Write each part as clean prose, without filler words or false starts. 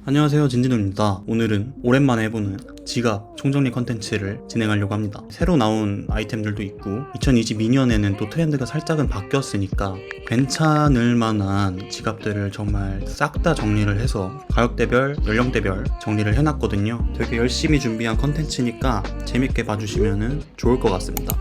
안녕하세요, 진진우입니다. 오늘은 오랜만에 해보는 지갑 총정리 컨텐츠를 진행하려고 합니다. 새로 나온 아이템들도 있고 2022년에는 또 트렌드가 살짝은 바뀌었으니까 괜찮을 만한 지갑들을 정말 싹 다 정리를 해서 가격대별, 연령대별 정리를 해놨거든요. 되게 열심히 준비한 컨텐츠니까 재밌게 봐주시면 좋을 것 같습니다.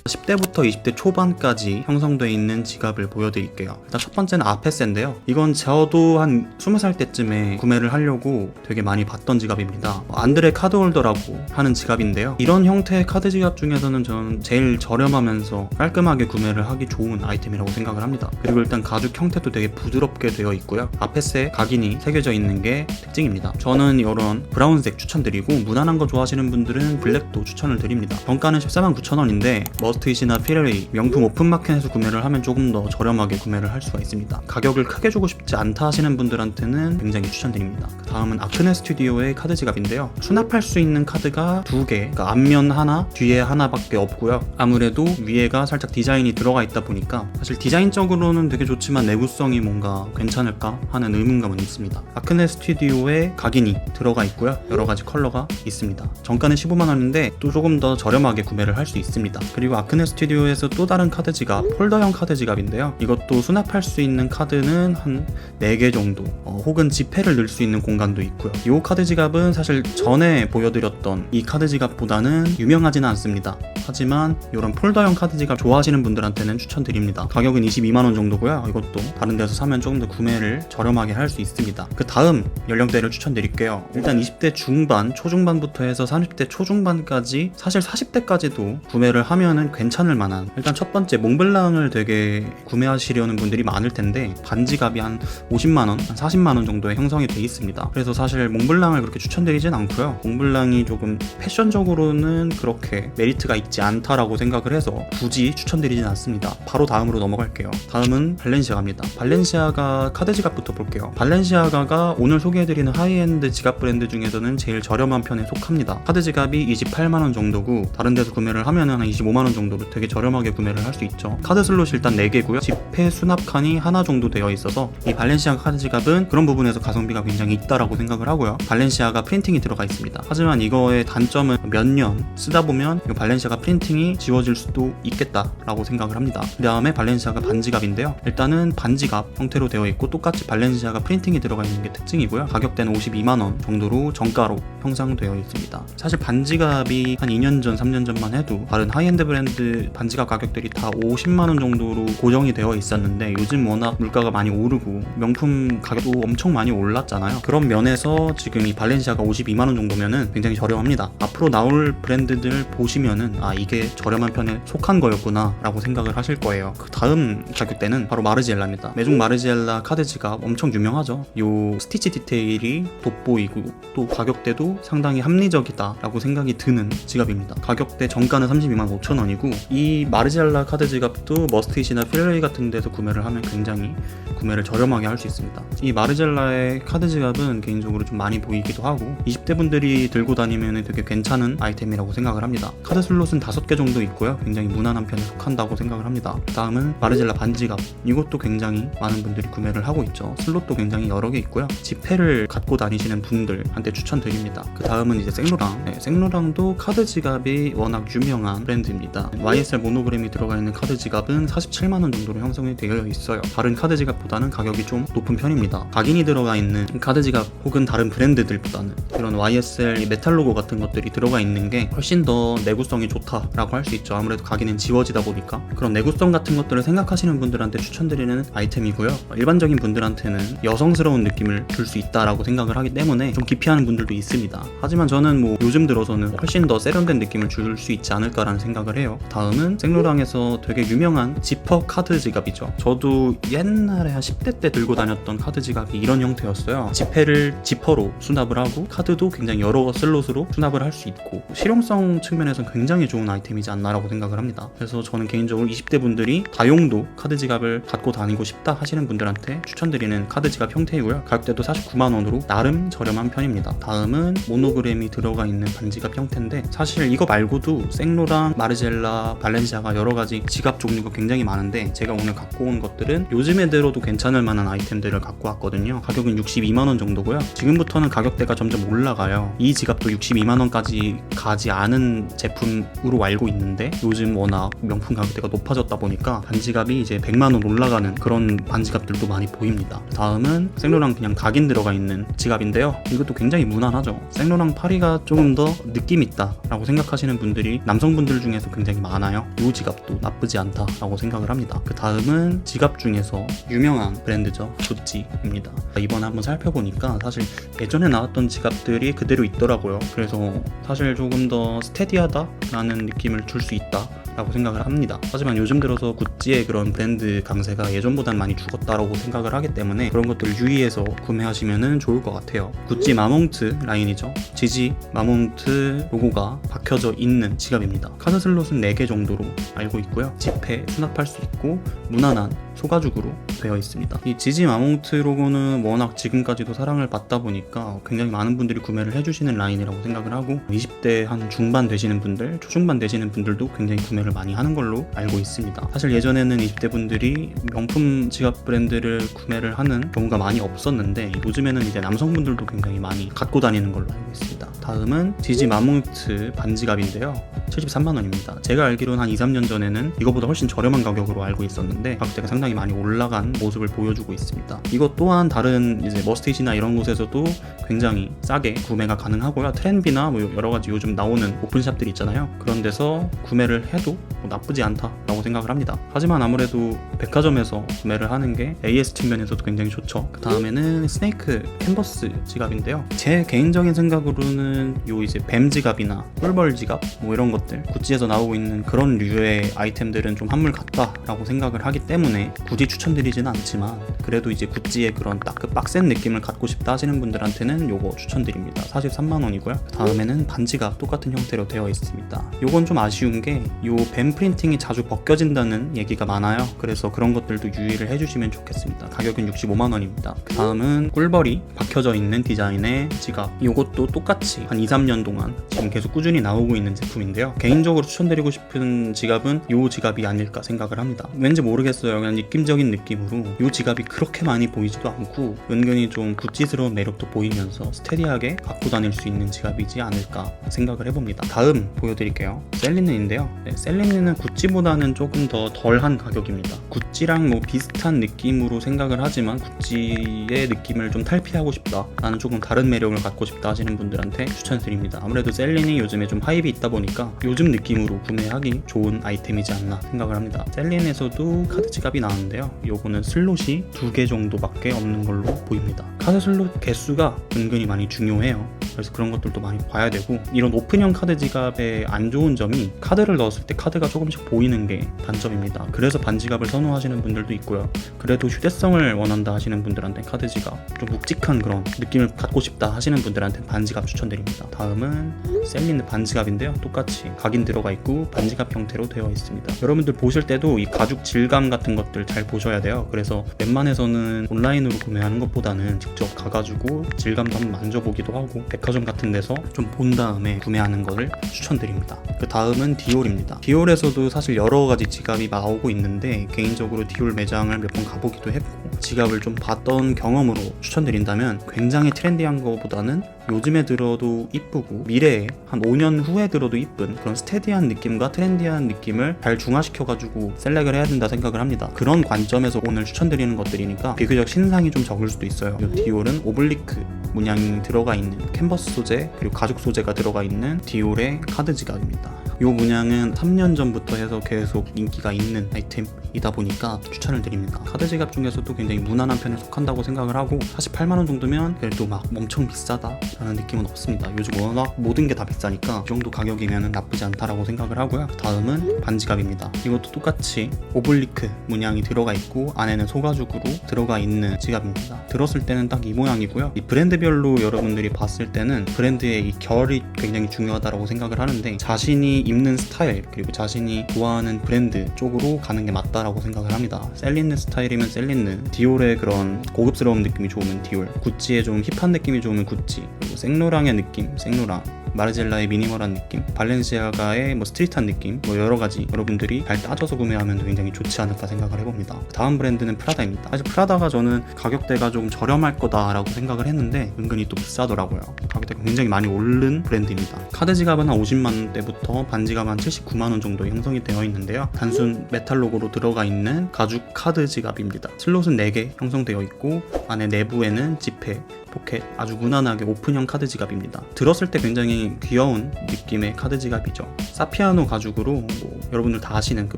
10대부터 20대 초반까지 형성되어 있는 지갑을 보여드릴게요. 일단 첫 번째는 아페세인데요. 이건 저도 한 20살 때쯤에 구매를 하려고 되게 많이 봤던 지갑입니다. 안드레 카드홀더라고 하는 지갑인데요. 이런 형태의 카드 지갑 중에서는 저는 제일 저렴하면서 깔끔하게 구매를 하기 좋은 아이템이라고 생각을 합니다. 그리고 일단 가죽 형태도 되게 부드럽게 되어 있고요. 아페세 각인이 새겨져 있는 게 특징입니다. 저는 이런 브라운색 추천드리고 무난한 거 좋아하시는 분들은 블랙도 추천을 드립니다. 정가는 149,000원인데 머스트잇이나 피레이 명품 오픈마켓에서 구매를 하면 조금 더 저렴하게 구매를 할 수가 있습니다. 가격을 크게 주고 싶지 않다 하시는 분들한테는 굉장히 추천드립니다. 그 다음은 아크네 스튜디오의 카드 지갑인데요. 수납할 수 있는 카드가 두 개, 그러니까 앞면 하나, 뒤에 하나밖에 없고요. 아무래도 위에가 살짝 디자인이 들어가 있다 보니까 사실 디자인적으로는 되게 좋지만 내구성이 뭔가 괜찮을까 하는 의문감은 있습니다. 아크네 스튜디오에 각인이 들어가 있고요. 여러 가지 컬러가 있습니다. 정가는 15만원인데 또 조금 더 저렴하게 구매를 할 수 있습니다. 그리고 아크네 스튜디오에서 또 다른 카드 지갑, 폴더형 카드 지갑인데요. 이것도 수납할 수 있는 카드는 한 4개 정도, 혹은 지폐를 넣을 수 있는 공간도 있고요. 이 카드 지갑은 사실 전에 보여드렸던 이 카드 지갑보다는 유명하지는 않습니다. 하지만 이런 폴더형 카드 지갑 좋아하시는 분들한테는 추천드립니다. 가격은 22만원 정도고요. 이것도 다른 데서 사면 조금 더 구매를 저렴하게 할 수 있습니다. 그 다음 연령대를 추천드릴게요. 일단 20대 중반, 초중반부터 해서 30대 초중반까지, 사실 40대까지도 구매를 하면은 괜찮을 만한, 일단 첫 번째 몽블랑을 되게 구매하시려는 분들이 많을 텐데 반지갑이 한 50만원, 한 40만원 정도에 형성이 돼 있습니다. 그래서 사실 몽블랑을 그렇게 추천드리진 않고요. 몽블랑이 조금 패션적으로는 그렇게 메리트가 있지 않다라고 생각을 해서 굳이 추천드리진 않습니다. 바로 다음으로 넘어갈게요. 다음은 발렌시아가입니다. 발렌시아가 카드 지갑부터 볼게요. 발렌시아가가 오늘 소개해드리는 하이엔드 지갑 브랜드 중에서는 제일 저렴한 편에 속합니다. 카드 지갑이 28만원 정도고 다른 데서 구매를 하면 한 25만원 정도로 되게 저렴하게 구매를 할 수 있죠. 카드 슬롯이 일단 4개고요. 지폐 수납 칸이 하나 정도 되어 있어서 이 발렌시아가 카드 지갑은 그런 부분에서 가성비가 굉장히 있다라고 생각을 하고요. 발렌시아가 프린팅이 들어가 있습니다. 하지만 이거의 단점은 몇 년 쓰다 보면 이 발렌시아가 프린팅이 지워질 수도 있겠다라고 생각을 합니다. 그 다음에 발렌시아가 반지갑인데요. 일단은 반지갑 형태로 되어 있고 똑같이 발렌시아가 프린팅이 들어가 있는 게 특징이고요. 가격대는 52만원 정도로 정가로 형성되어 있습니다. 사실 반지갑이 한 2년 전, 3년 전만 해도 다른 하이엔드 브랜드 반지갑 가격들이 다 50만원 정도로 고정이 되어 있었는데 요즘 워낙 물가가 많이 오르고 명품 가격도 엄청 많이 올랐잖아요. 그런 면에서 지금 이 발렌시아가 52만원 정도면은 굉장히 저렴합니다. 앞으로 나올 브랜드들 보시면은 이게 저렴한 편에 속한 거였구나 라고 생각을 하실 거예요. 그 다음 가격대는 바로 마르지엘라입니다. 메종 마르지엘라 카드 지갑 엄청 유명하죠. 요 스티치 디테일이 돋보이고 또 가격대도 상당히 합리적이다 라고 생각이 드는 지갑입니다. 가격대 정가는 32만 5천원이고 이 마르지엘라 카드 지갑도 머스트잇이나 필레이 같은 데서 구매를 하면 굉장히 구매를 저렴하게 할 수 있습니다. 이 마르지엘라의 카드 지갑은 개인적으로 좀 많이 보이기도 하고 20대 분들이 들고 다니면 되게 괜찮은 아이템이라고 생각을 합니다. 카드 슬롯은 5개 정도 있고요. 굉장히 무난한 편에 속한다고 생각을 합니다. 다음은 마르지엘라 반지갑, 이것도 굉장히 많은 분들이 구매를 하고 있죠. 슬롯도 굉장히 여러 개 있고요. 지폐를 갖고 다니시는 분들한테 추천드립니다. 그 다음은 이제 생로랑, 생로랑도 카드 지갑이 워낙 유명한 브랜드입니다. YSL 모노그램이 들어가 있는 카드 지갑은 47만원 정도로 형성이 되어 있어요. 다른 카드 지갑보다는 가격이 좀 높은 편입니다. 각인이 들어가 있는 카드 지갑 혹은 다른 브랜드들보다는 이런 YSL 메탈 로고 같은 것들이 들어가 있는 게 훨씬 더 내구성이 좋다라고 할 수 있죠. 아무래도 각인은 지워지다 보니까 그런 내구성 같은 것들을 생각하시는 분들한테 추천드리는 아이템이고요. 일반적인 분들한테는 여성스러운 느낌을 줄 수 있다라고 생각을 하기 때문에 좀 기피하는 분들도 있습니다. 하지만 저는 뭐 요즘 들어서는 훨씬 더 세련된 느낌을 줄 수 있지 않을까라는 생각을 해요. 다음은 생로랑에서 되게 유명한 지퍼 카드 지갑이죠. 저도 옛날에 한 10대 때 들고 다녔던 카드 지갑이 이런 형태였어요. 지폐를 지퍼로 수납을 하고 카드도 굉장히 여러 슬롯으로 수납을 할 수 있고 실용성 측면에서는 굉장히 좋은 아이템이지 않나라고 생각을 합니다. 그래서 저는 개인적으로 20대 분들이 다용도 카드 지갑을 갖고 다니고 싶다 하시는 분들한테 추천드리는 카드 지갑 형태이고요. 가격대도 49만원으로 나름 저렴한 편입니다. 다음은 모노그램이 들어가 있는 반지갑 형태인데 사실 이거 말고도 생로랑, 마르젤라, 가발라, 발렌시아가 여러가지 지갑 종류가 굉장히 많은데 제가 오늘 갖고 온 것들은 요즘에 들어도 괜찮을 만한 아이템들을 갖고 왔거든요. 가격은 62만원 정도고요. 지금부터는 가격대가 점점 올라가요. 이 지갑도 62만원까지 가지 않은 제품으로 알고 있는데 요즘 워낙 명품 가격대가 높아졌다 보니까 반지갑이 이제 100만원 올라가는 그런 반지갑들도 많이 보입니다. 다음은 생로랑 그냥 각인 들어가 있는 지갑인데요. 이것도 굉장히 무난하죠. 생로랑 파리가 조금 더 느낌 있다 라고 생각하시는 분들이 남성분들 중에서 굉장히 많아요. 이 지갑도 나쁘지 않다 라고 생각을 합니다. 그 다음은 지갑 중에서 유명한 브랜드죠. 구찌입니다. 이번에 한번 살펴보니까 사실 예전에 나왔던 지갑들이 그대로 있더라고요. 그래서 사실 조금 더 스테디하다 라는 느낌을 줄 수 있다 라고 생각을 합니다. 하지만 요즘 들어서 구찌의 그런 브랜드 강세가 예전보단 많이 죽었다라고 생각을 하기 때문에 그런 것들을 유의해서 구매하시면 좋을 것 같아요. 구찌 마몽트 라인이죠. 지지 마몽트 로고가 박혀져 있는 지갑입니다. 카드 슬롯은 4개 정도로 알고 있고요. 지폐 수납할 수 있고 무난한 소가죽으로 되어 있습니다. 이 지지 마몽트 로고는 워낙 지금까지도 사랑을 받다 보니까 굉장히 많은 분들이 구매를 해주시는 라인이라고 생각을 하고 20대 한 중반 되시는 분들, 초중반 되시는 분들도 굉장히 구매를 많이 하는 걸로 알고 있습니다. 사실 예전에는 20대 분들이 명품 지갑 브랜드를 구매를 하는 경우가 많이 없었는데 요즘에는 이제 남성분들도 굉장히 많이 갖고 다니는 걸로 알고 있습니다. 다음은 지지 마몽트 반지갑인데요. 73만원입니다. 제가 알기로는 한 2-3년 전에는 이거보다 훨씬 저렴한 가격으로 알고 있었는데 가격대가 상당히 많이 올라간 모습을 보여주고 있습니다. 이것 또한 다른 이제 머스테이지나 이런 곳에서도 굉장히 싸게 구매가 가능하고요. 트렌비나 뭐 여러가지 요즘 나오는 오픈샵들 있잖아요. 그런 데서 구매를 해도 뭐 나쁘지 않다라고 생각을 합니다. 하지만 아무래도 백화점에서 구매를 하는 게 AS 측면에서도 굉장히 좋죠. 그 다음에는 스네이크 캔버스 지갑인데요. 제 개인적인 생각으로는 요 이제 뱀 지갑이나 꿀벌 지갑 뭐 이런 것들 구찌에서 나오고 있는 그런 류의 아이템들은 좀 한물 같다라고 생각을 하기 때문에 굳이 추천드리지는 않지만 그래도 이제 구찌의 그런 딱 그 빡센 느낌을 갖고 싶다 하시는 분들한테는 요거 추천드립니다. 43만원이고요. 그 다음에는 반지갑 똑같은 형태로 되어 있습니다. 요건 좀 아쉬운 게 요 뱀 프린팅이 자주 벗겨진다는 얘기가 많아요. 그래서 그런 것들도 유의를 해주시면 좋겠습니다. 가격은 65만원입니다. 그 다음은 꿀벌이 박혀져 있는 디자인의 지갑. 요것도 똑같이 한 2-3년 동안 지금 계속 꾸준히 나오고 있는 제품인데요. 개인적으로 추천드리고 싶은 지갑은 요 지갑이 아닐까 생각을 합니다. 왠지 모르겠어요. 그냥 느낌적인 느낌으로 요 지갑이 그렇게 많이 보이지도 않고 은근히 좀 구찌스러운 매력도 보이면서 스테디하게 갖고 다닐 수 있는 지갑이지 않을까 생각을 해봅니다. 다음 보여드릴게요. 셀린느인데요. 셀린느는 구찌보다는 조금 더 덜한 가격입니다. 구찌랑 뭐 비슷한 느낌으로 생각을 하지만 구찌의 느낌을 좀 탈피하고 싶다, 나는 조금 다른 매력을 갖고 싶다 하시는 분들한테 추천드립니다. 아무래도 셀린이 요즘에 좀 하이브 있다 보니까 요즘 느낌으로 구매하기 좋은 아이템이지 않나 생각을 합니다. 셀린에서도 카드 지갑이 나왔는데요. 요거는 슬롯이 2개 정도밖에 없는 걸로 보입니다. 카드 슬롯 개수가 은근히 많이 중요해요. 그래서 그런 것들도 많이 봐야 되고, 이런 오픈형 카드 지갑의 안 좋은 점이 카드를 넣었을 때 카드가 조금씩 보이는 게 단점입니다. 그래서 반지갑을 선호하시는 분들도 있고요. 그래도 휴대성을 원한다 하시는 분들한테 카드 지갑, 좀 묵직한 그런 느낌을 갖고 싶다 하시는 분들한테 반지갑 추천드립니다. 다음은 셀린 반지갑인데요. 똑같이 각인 들어가 있고 반지갑 형태로 되어 있습니다. 여러분들 보실 때도 이 가죽 질감 같은 것들 잘 보셔야 돼요. 그래서 웬만해서는 온라인으로 구매하는 것보다는 직접 가가지고 질감도 한번 만져보기도 하고 백화점 같은 데서 좀 본 다음에 구매하는 것을 추천드립니다. 그 다음은 디올입니다. 디올에서도 사실 여러 가지 지갑이 나오고 있는데 개인적으로 디올 매장을 몇 번 가보기도 했고 지갑을 좀 봤던 경험으로 추천드린다면 굉장히 트렌디한 것보다는 요즘에 들어도 이쁘고 미래에 한 5년 후에 들어도 이쁜 그런 스테디한 느낌과 트렌디한 느낌을 잘 중화시켜가지고 셀렉을 해야 된다 생각을 합니다. 그런 관점에서 오늘 추천드리는 것들이니까 비교적 신상이 좀 적을 수도 있어요. 이 디올은 오블리크 문양이 들어가 있는 캔버스 소재 그리고 가죽 소재가 들어가 있는 디올의 카드 지갑입니다. 이 문양은 3년 전부터 해서 계속 인기가 있는 아이템이다 보니까 추천을 드립니다. 카드 지갑 중에서도 굉장히 무난한 편에 속한다고 생각을 하고 48만원 정도면 그래도 막 엄청 비싸다 라는 느낌은 없습니다. 요즘 워낙 모든 게 다 비싸니까 이 정도 가격이면 나쁘지 않다라고 생각을 하고요. 다음은 반지갑입니다. 이것도 똑같이 오블리크 문양이 들어가 있고 안에는 소가죽으로 들어가 있는 지갑입니다. 들었을 때는 딱 이 모양이고요. 이 브랜드별로 여러분들이 봤을 때는 브랜드의 이 결이 굉장히 중요하다고 생각을 하는데 자신이 입는 스타일 그리고 자신이 좋아하는 브랜드 쪽으로 가는 게 맞다라고 생각을 합니다. 셀린느 스타일이면 셀린느, 디올의 그런 고급스러운 느낌이 좋으면 디올, 구찌의 좀 힙한 느낌이 좋으면 구찌, 그리고 생로랑의 느낌, 생로랑, 마르젤라의 미니멀한 느낌, 발렌시아가의 스트릿한 느낌, 여러가지 여러분들이 잘 따져서 구매하면 굉장히 좋지 않을까 생각을 해봅니다. 다음 브랜드는 프라다입니다. 사실 프라다가 저는 가격대가 조금 저렴할 거다라고 생각을 했는데 은근히 또 비싸더라고요. 가격대가 굉장히 많이 오른 브랜드입니다. 카드 지갑은 한 50만원대부터 반지갑 한 79만원 정도 형성이 되어 있는데요. 단순 메탈 로고로 들어가 있는 가죽 카드 지갑입니다. 슬롯은 4개 형성되어 있고 안에 내부에는 지폐, 포켓, 아주 무난하게 오픈형 카드 지갑입니다. 들었을 때 굉장히 귀여운 느낌의 카드 지갑이죠. 사피아노 가죽으로 여러분들 다 아시는 그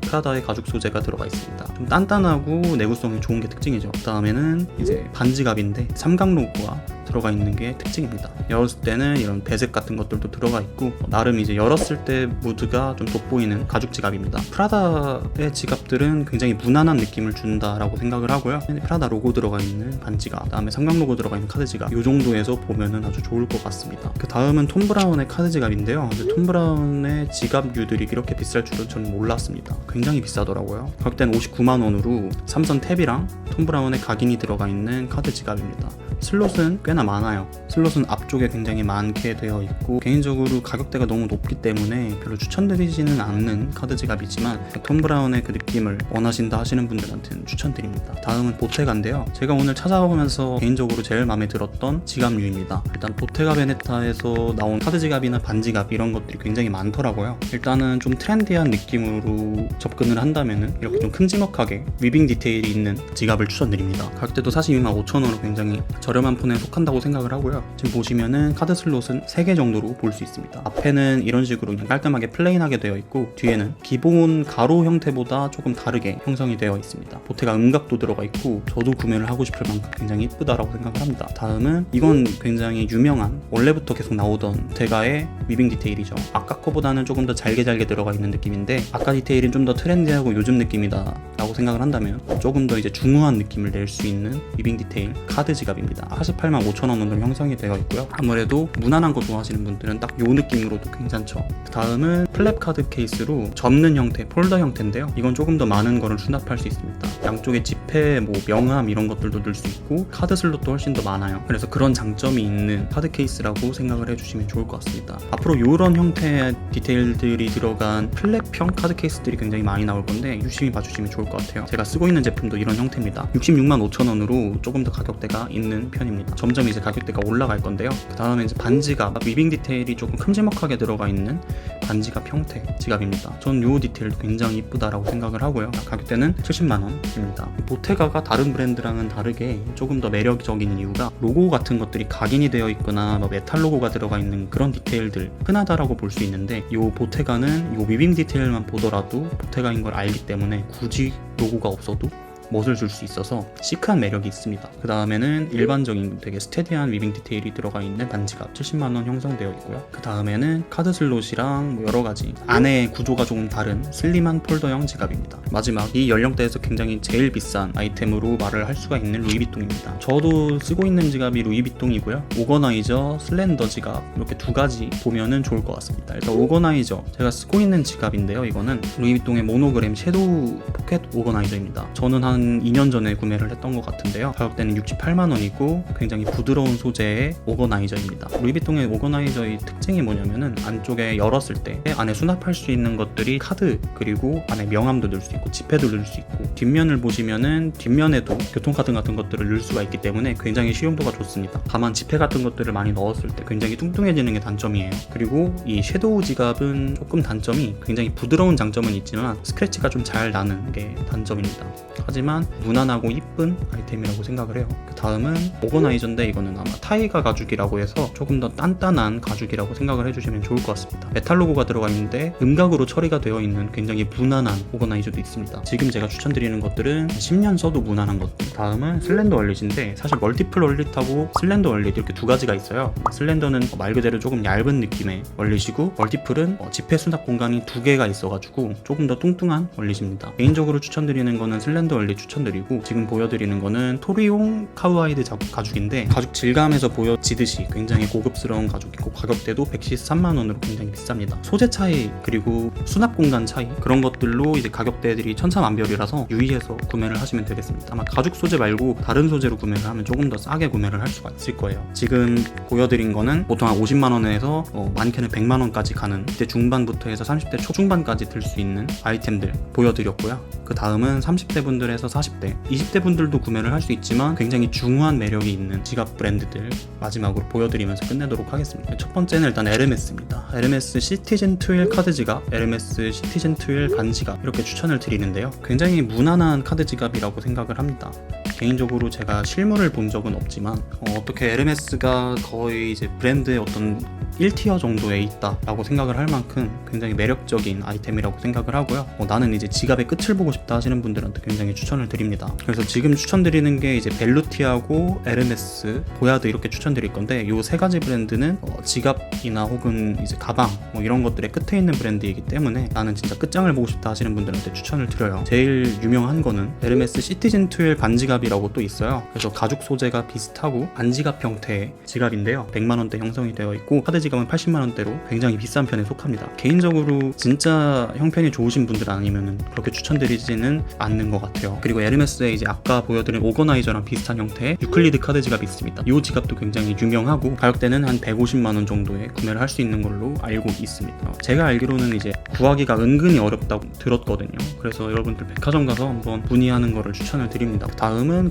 프라다의 가죽 소재가 들어가 있습니다. 좀 단단하고 내구성이 좋은 게 특징이죠. 그 다음에는 이제 반지갑인데 삼각 로고가 들어가 있는 게 특징입니다. 열었을 때는 이런 배색 같은 것들도 들어가 있고 나름 이제 열었을 때 무드가 좀 돋보이는 가죽 지갑입니다. 프라다의 지갑들은 굉장히 무난한 느낌을 준다라고 생각을 하고요. 프라다 로고 들어가 있는 반지갑, 그다음에 삼각 로고 들어가 있는 카드 지갑, 이 정도에서 보면은 아주 좋을 것 같습니다. 그 다음은 톰 브라운의 카드 지갑인데요. 톰 브라운의 지갑류들이 이렇게 비쌀 줄은 저는 몰랐습니다. 굉장히 비싸더라고요. 가격대는 59만 원으로 삼선 탭이랑 톰 브라운의 각인이 들어가 있는 카드 지갑입니다. 슬롯은 꽤나 많아요. 슬롯은 앞쪽에 굉장히 많게 되어 있고 개인적으로 가격대가 너무 높기 때문에 별로 추천드리지는 않는 카드 지갑이지만 톰 브라운의 그 느낌을 원하신다 하시는 분들한테는 추천드립니다. 다음은 보테가인데요. 제가 오늘 찾아보면서 개인적으로 제일 마음에 들었던 지갑류입니다. 일단 보테가 베네타에서 나온 카드 지갑이나 반지갑 이런 것들이 굉장히 많더라고요. 일단은 좀 트렌디한 느낌으로 접근을 한다면은 이렇게 좀 큼지막하게 위빙 디테일이 있는 지갑을 추천드립니다. 가격대도 42만 5천원으로 굉장히 저렴한 폰에 속한다고 생각을 하고요. 지금 보시면은 카드 슬롯은 3개 정도로 볼 수 있습니다. 앞에는 이런 식으로 그냥 깔끔하게 플레인하게 되어 있고 뒤에는 기본 가로 형태보다 조금 다르게 형성이 되어 있습니다. 보테가 음각도 들어가 있고 저도 구매를 하고 싶을 만큼 굉장히 이쁘다라고 생각을 합니다. 다음은 이건 굉장히 유명한 원래부터 계속 나오던 보테가의 위빙 디테일이죠. 아까 거보다는 조금 더 잘게 들어가 있는 느낌인데 아까 디테일은 좀 더 트렌디하고 요즘 느낌이다 라고 생각을 한다면 조금 더 이제 중후한 느낌을 낼 수 있는 위빙 디테일 카드 지갑입니다. 48만 5천원으로 형성이 되어 있고요. 아무래도 무난한 거 좋아하시는 분들은 딱 요 느낌으로도 괜찮죠. 다음은 플랩 카드 케이스로 접는 형태, 폴더 형태인데요. 이건 조금 더 많은 거를 수납할 수 있습니다. 양쪽에 지폐, 명함 이런 것들도 넣을 수 있고 카드 슬롯도 훨씬 더 많아요. 그래서 그런 장점이 있는 카드 케이스라고 생각을 해주시면 좋을 것 같습니다. 앞으로 이런 형태의 디테일들이 들어간 플랩형 카드 케이스들이 굉장히 많이 나올 건데 유심히 봐주시면 좋을 것 같아요. 제가 쓰고 있는 제품도 이런 형태입니다. 66만 5천원으로 조금 더 가격대가 있는 편입니다. 점점 이제 가격대가 올라갈 건데요. 그 다음에 이제 반지갑, 위빙 디테일이 조금 큼지막하게 들어가 있는 반지갑 형태 지갑입니다. 전 이 디테일도 굉장히 이쁘다라고 생각을 하고요. 가격대는 70만 원입니다. 보테가가 다른 브랜드랑은 다르게 조금 더 매력적인 이유가 로고 같은 것들이 각인이 되어 있거나 메탈 로고가 들어가 있는 그런 디테일들 흔하다라고 볼 수 있는데 이 보테가는 이 위빙 디테일만 보더라도 보테가인 걸 알기 때문에 굳이 로고가 없어도 멋을 줄 수 있어서 시크한 매력이 있습니다. 그 다음에는 일반적인 되게 스테디한 위빙 디테일이 들어가 있는 반지갑 70만원 형성되어 있고요. 그 다음에는 카드 슬롯이랑 여러가지 안에 구조가 조금 다른 슬림한 폴더형 지갑입니다. 마지막 이 연령대에서 굉장히 제일 비싼 아이템으로 말을 할 수가 있는 루이비통입니다. 저도 쓰고 있는 지갑이 루이비통이고요. 오거나이저, 슬렌더 지갑 이렇게 두 가지 보면은 좋을 것 같습니다. 일단 오거나이저 제가 쓰고 있는 지갑인데요. 이거는 루이비통의 모노그램 섀도우 포켓 오거나이저입니다. 저는 한 2년 전에 구매를 했던 것 같은데요. 가격대는 68만원이고 굉장히 부드러운 소재의 오거나이저입니다. 루이비통의 오거나이저의 특징이 뭐냐면은 안쪽에 열었을 때 안에 수납할 수 있는 것들이 카드 그리고 안에 명함도 넣을 수 있고 지폐도 넣을 수 있고 뒷면을 보시면은 뒷면에도 교통카드 같은 것들을 넣을 수가 있기 때문에 굉장히 실용도가 좋습니다. 다만 지폐 같은 것들을 많이 넣었을 때 굉장히 뚱뚱해지는 게 단점이에요. 그리고 이 섀도우 지갑은 조금 단점이 굉장히 부드러운 장점은 있지만 스크래치가 좀 잘 나는 게 단점입니다. 하지만 무난하고 이쁜 아이템이라고 생각을 해요. 그 다음은 오거나이저인데 이거는 아마 타이가 가죽이라고 해서 조금 더 단단한 가죽이라고 생각을 해주시면 좋을 것 같습니다. 메탈 로고가 들어가 있는데 음각으로 처리가 되어 있는 굉장히 무난한 오거나이저도 있습니다. 지금 제가 추천드리는 것들은 10년 써도 무난한 것들. 다음은 슬렌더 월릿인데 사실 멀티플 월릿하고 슬렌더 월릿 이렇게 두 가지가 있어요. 슬렌더는 말 그대로 조금 얇은 느낌의 월릿이고 멀티플은 지폐 수납 공간이 두 개가 있어가지고 조금 더 뚱뚱한 월릿입니다. 개인적으로 추천드리는 거는 슬렌더 월릿 추천드리고, 지금 보여드리는 거는 토리용 카우아이드 가죽인데 가죽 질감에서 보여지듯이 굉장히 고급스러운 가죽이고 가격대도 113만원으로 굉장히 비쌉니다. 소재 차이 그리고 수납 공간 차이 그런 것들로 이제 가격대들이 천차만별이라서 유의해서 구매를 하시면 되겠습니다. 아마 가죽 소재 말고 다른 소재로 구매를 하면 조금 더 싸게 구매를 할 수가 있을 거예요. 지금 보여드린 거는 보통 한 50만원에서 많게는 100만원까지 가는 20대 중반부터 해서 30대 초중반까지 들 수 있는 아이템들 보여드렸고요. 그 다음은 30대 분들에서 40대 20대 분들도 구매를 할 수 있지만 굉장히 중후한 매력이 있는 지갑 브랜드들 마지막으로 보여드리면서 끝내도록 하겠습니다. 첫 번째는 일단 에르메스입니다. 에르메스 시티즌 트윌 카드 지갑, 에르메스 시티즌 트윌 반 지갑 이렇게 추천을 드리는데요. 굉장히 무난한 카드 지갑이라고 생각을 합니다. 개인적으로 제가 실물을 본 적은 없지만 어떻게 에르메스가 거의 이제 브랜드의 어떤 1티어 정도에 있다라고 생각을 할 만큼 굉장히 매력적인 아이템이라고 생각을 하고요. 나는 이제 지갑의 끝을 보고 싶다 하시는 분들한테 굉장히 추천을 드립니다. 그래서 지금 추천드리는 게 이제 벨루티하고 에르메스, 보야드 이렇게 추천드릴 건데, 이 세 가지 브랜드는 지갑이나 혹은 이제 가방 이런 것들의 끝에 있는 브랜드이기 때문에 나는 진짜 끝장을 보고 싶다 하시는 분들한테 추천을 드려요. 제일 유명한 거는 에르메스 시티즌 트윌 반지갑이라고 또 있어요. 그래서 가죽 소재가 비슷하고 반지갑 형태의 지갑인데요. 100만원대 형성이 되어 있고 카드 지갑은 80만원대로 굉장히 비싼 편에 속합니다. 개인적으로 진짜 형편이 좋으신 분들 아니면 그렇게 추천드리지는 않는 것 같아요. 그리고 에르메스의 이제 아까 보여드린 오거나이저랑 비슷한 형태의 유클리드 카드 지갑이 있습니다. 이 지갑도 굉장히 유명하고 가격대는 한 150만원 정도에 구매를 할 수 있는 걸로 알고 있습니다. 제가 알기로는 이제 구하기가 은근히 어렵다고 들었거든요. 그래서 여러분들 백화점 가서 한번 문의하는 거를 추천을 드립니다. 다음은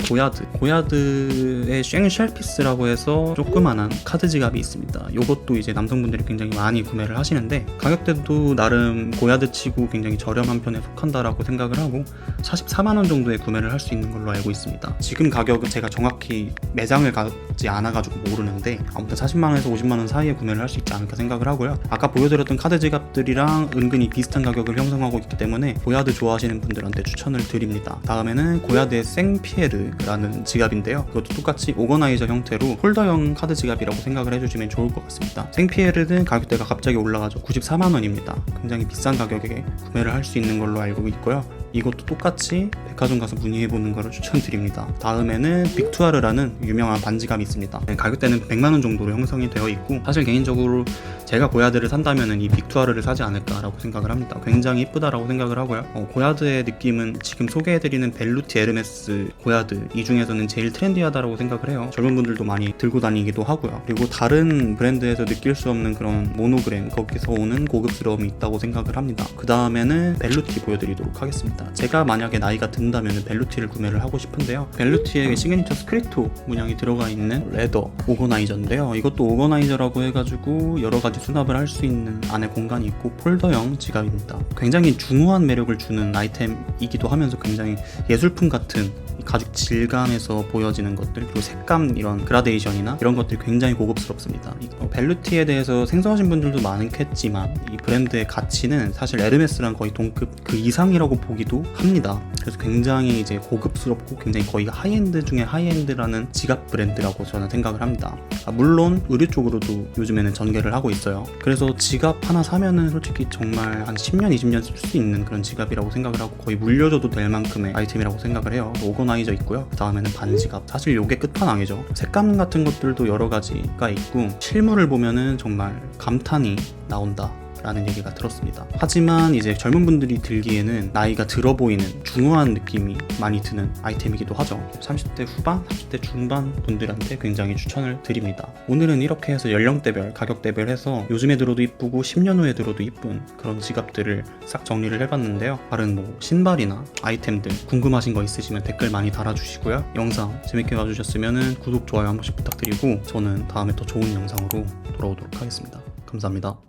고야드의 쉥쉘피스라고 해서 조그만한 카드 지갑이 있습니다. 이것도 이제 남성분들이 굉장히 많이 구매를 하시는데 가격대도 나름 고야드 치고 굉장히 저렴한 편에 속한다라고 생각을 하고 44만원 정도에 구매를 할 수 있는 걸로 알고 있습니다. 지금 가격은 제가 정확히 매장을 가지 않아가지고 모르는데 아무튼 40만원에서 50만원 사이에 구매를 할 수 있지 않을까 생각을 하고요. 아까 보여드렸던 카드 지갑들이랑 은근히 비슷한 가격을 형성하고 있기 때문에 고야드 좋아하시는 분들한테 추천을 드립니다. 다음에는 고야드의 생피에르라는 지갑인데요. 이것도 똑같이 오거나이저 형태로 폴더형 카드 지갑이라고 생각을 해주시면 좋을 것 같습니다. 생피에르는 가격대가 갑자기 올라가죠. 94만원입니다. 굉장히 비싼 가격에 구매를 할 수 있는 걸로 알고 있고요. 이것도 똑같이 백화점 가서 문의해보는 것을 추천드립니다. 다음에는 빅투아르라는 유명한 반지갑이 있습니다. 가격대는 100만원 정도로 형성이 되어 있고 사실 개인적으로 제가 고야드를 산다면 이 빅투아르를 사지 않을까라고 생각을 합니다. 굉장히 이쁘다라고 생각을 하고요. 고야드의 느낌은 지금 소개해드리는 벨루티, 에르메스, 고야드 이 중에서는 제일 트렌디하다라고 생각을 해요. 젊은 분들도 많이 들고 다니기도 하고요. 그리고 다른 브랜드에서 느낄 수 없는 그런 모노그램, 거기서 오는 고급스러움이 있다고 생각을 합니다. 그 다음에는 벨루티 보여드리도록 하겠습니다. 제가 만약에 나이가 든다면 벨루티를 구매를 하고 싶은데요. 벨루티의 시그니처 스크립토 문양이 들어가 있는 레더 오거나이저인데요. 이것도 오거나이저라고 해가지고 여러가지 수납을 할 수 있는 안에 공간이 있고 폴더형 지갑입니다. 굉장히 중후한 매력을 주는 아이템이기도 하면서 굉장히 예술품 같은 가죽 질감에서 보여지는 것들, 그리고 색감 이런 그라데이션이나 이런 것들이 굉장히 고급스럽습니다. 벨루티에 대해서 생소하신 분들도 많겠지만 이 브랜드의 가치는 사실 에르메스랑 거의 동급 그 이상이라고 보기도 합니다. 그래서 굉장히 이제 고급스럽고 굉장히 거의 하이엔드 중에 하이엔드라는 지갑 브랜드라고 저는 생각을 합니다. 물론 의류 쪽으로도 요즘에는 전개를 하고 있어요. 그래서 지갑 하나 사면은 솔직히 정말 한 10년, 20년 쓸 수 있는 그런 지갑이라고 생각을 하고 거의 물려줘도 될 만큼의 아이템이라고 생각을 해요. 오거나이저 있고요. 그 다음에는 반지갑. 사실 요게 끝판왕이죠. 색감 같은 것들도 여러 가지가 있고 실물을 보면은 정말 감탄이 나온다 라는 얘기가 들었습니다. 하지만 이제 젊은 분들이 들기에는 나이가 들어 보이는 중후한 느낌이 많이 드는 아이템이기도 하죠. 30대 후반, 30대 중반 분들한테 굉장히 추천을 드립니다. 오늘은 이렇게 해서 연령대별, 가격대별 해서 요즘에 들어도 이쁘고 10년 후에 들어도 이쁜 그런 지갑들을 싹 정리를 해봤는데요. 다른 신발이나 아이템들 궁금하신 거 있으시면 댓글 많이 달아주시고요. 영상 재밌게 봐주셨으면 구독, 좋아요 한 번씩 부탁드리고 저는 다음에 더 좋은 영상으로 돌아오도록 하겠습니다. 감사합니다.